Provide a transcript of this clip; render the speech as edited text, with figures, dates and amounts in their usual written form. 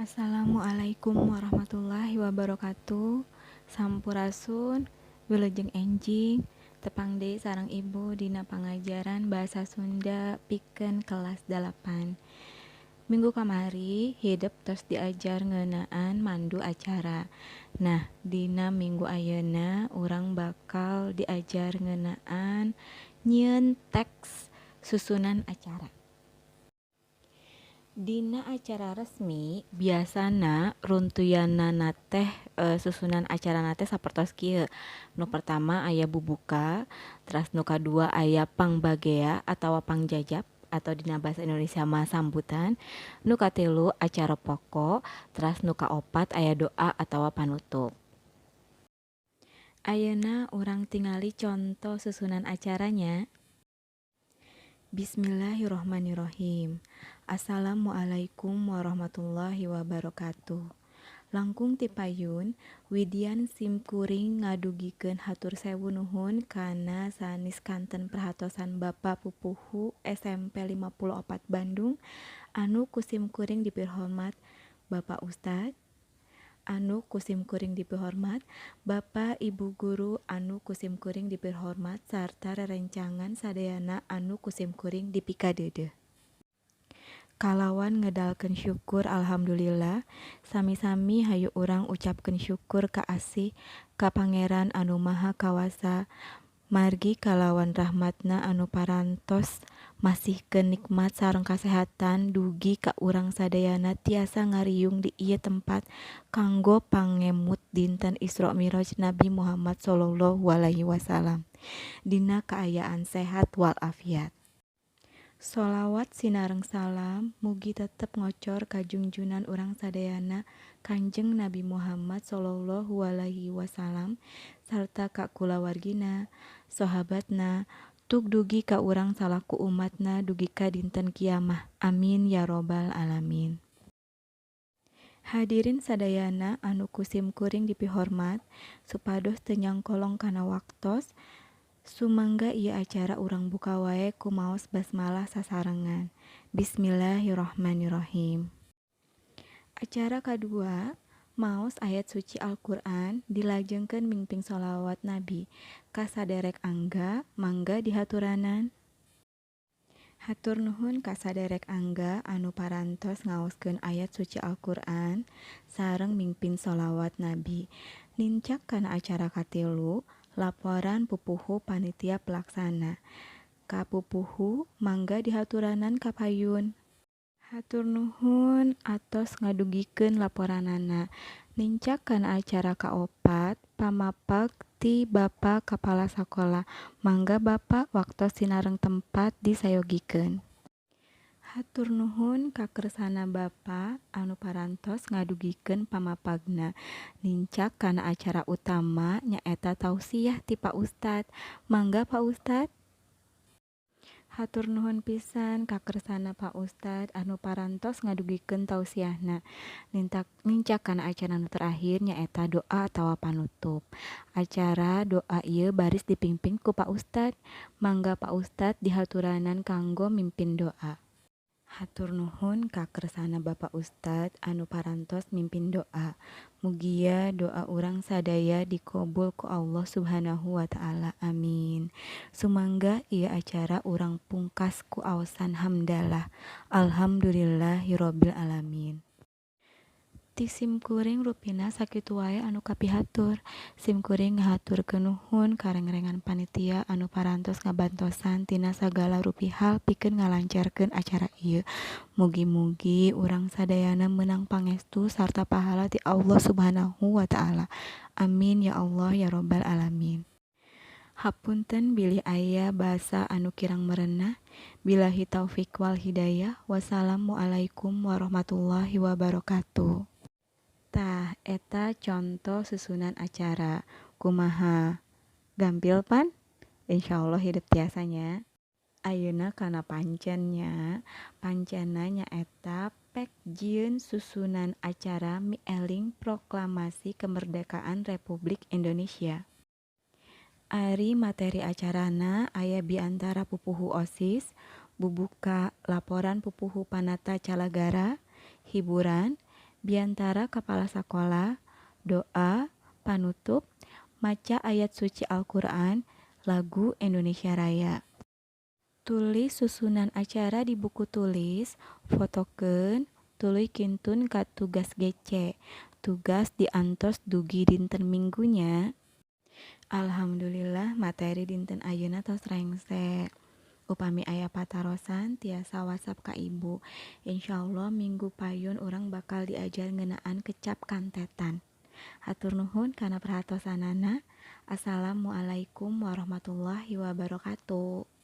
Assalamualaikum warahmatullahi wabarakatuh. Sampurasun, wilujeng enjing, tepang deui sareng ibu dina pangajaran bahasa Sunda pikeun kelas 8. Minggu kamari hidup tos diajar ngeunaan mandu acara. Nah, dina minggu ayeuna urang bakal diajar ngeunaan nyieun teks susunan acara. Dina acara resmi biasana runtuyanana teh susunan acarana teh sapertos kieu. Nu pertama aya bubuka, terus nu kadua aya pangbagea atawa pangjajab atau dina bahasa Indonesia mah sambutan. Nu katilu acara pokok, terus nu kaopat aya doa atawa panutup. Ayeuna urang tingali contoh susunan acaranya. Bismillahirrohmanirrohim. Assalamualaikum warahmatullahi wabarakatuh. Langkung ti payun, Widian simkuring ngadugikeun hatur sewu nuhun kana sanes kanten perhatosan Bapak Pupuhu SMP 54 Bandung anu kusimkuring dipihormat Bapak Ustad, anu kusimkuring dipihormat Bapak Ibu Guru anu kusimkuring dipihormat sarta rerencangan sadayana anu kusimkuring dipikadeudeuh. Kalawan ngedalkeun syukur alhamdulillah, sami-sami hayu urang ucapkeun syukur ka asih ka Pangeran anu Maha Kawasa, margi kalawan rahmatna anu parantos masihkeun nikmat sareng kasehatan dugi ka urang sadayana tiasa ngariung di ieu tempat kanggo pangemut dinten Isra Miraj Nabi Muhammad sallallahu alaihi wasallam dina kaayaan sehat wal afiat. Sholawat sinareng salam mugi tetep ngocor ka junjunan urang sadayana Kanjeng Nabi Muhammad sallallahu alaihi wasallam sarta ka kulawargina, sahabatna, tug dugi ka urang salaku umatna dugi ka dinten kiamah. Amin ya robbal alamin. Hadirin sadayana anu kusimkuring dipihormat, supados teu nyangkolong kana waktos, sumangga ieu acara urang buka wae ku maos basmalah sasarengan. Bismillahirrohmanirrohim. Acara kadua, maos ayat suci Al-Qur'an dilajengkeun mingping sholawat Nabi ka saderek angga mangga dihaturanan. Hatur nuhun ka saderek angga anu parantos ngaoskeun ayat suci Al-Qur'an sareng mingpin sholawat Nabi. Nincak kana acara katilu, laporan pupuhu panitia pelaksana. Ka pupuhu mangga dihaturanan ka payun. Hatur nuhun atos ngadugikeun laporanana. Nincak kana acara kaopat, pamapag ti Bapak Kapala Sakola. Mangga Bapak waktos sinareng tempat disayogikeun. Hatur nuhun ka kersana Bapak anu parantos ngadugikeun pamapagna. Nincak kana acara utama nyaeta tausiah ti Pak Ustad. Mangga Pak Ustad. Hatur nuhun pisan ka kersana Pak Ustad anu parantos ngadugikeun tausiahna. Nincak kana acara anu terakhir nyaeta doa atawa panutup. Acara doa ieu baris dipingpin ku Pak Ustad. Mangga Pak Ustad dihaturanan kanggo mimpin doa. Hatur nuhun ka kersana Bapak Ustad anu parantos mimpin doa. Mugia doa urang sadaya dikobul ku Allah Subhanahu wa taala. Amin. Sumangga ieu acara urang pungkas ku aosan hamdalah. Alhamdulillahirabbil alamin. Ti simkuring rupina sakitu wae anu kapihatur. Simkuring ngahaturkeun nuhun ka rengrengan panitia anu parantos ngabantosan tina sagala rupi hal pikeun ngalancarkeun acara ieu. Mugi-mugi urang sadayana meunang pangestu sarta pahala ti Allah Subhanahu wa taala. Amin ya Allah ya robbal alamin. Hapunten bilih aya basa anu kirang merenah. Billahi taufik wal hidayah. Wassalamualaikum warahmatullahi wabarakatuh. Tah, eta contoh susunan acara. Kumaha? Gampil pan? Insyaallah hidup tiasanya. Ayeuna kana pancennya. Pancena nyaeta pekjieun susunan acara mieling proklamasi kemerdekaan Republik Indonesia. Ari materi acarana aya biantara pupuhu OSIS, bubuka laporan pupuhu panata calagara, hiburan, Biantara kepala sekolah, doa, panutup, maca ayat suci Al-Quran, lagu Indonesia Raya. Tulis susunan acara di buku tulis, fotokeun, tuluy kintun ka tugas GC. Tugas diantos dugi dinten Minggunya. Alhamdulillah materi dinten ayeuna tos rengse. Upami aya patarosan tiasa WhatsApp ka ibu. Insyaallah minggu payun urang bakal diajar ngeunaan kecap kantetan. Hatur nuhun kana perhatosanana. Assalamualaikum warahmatullahi wabarakatuh.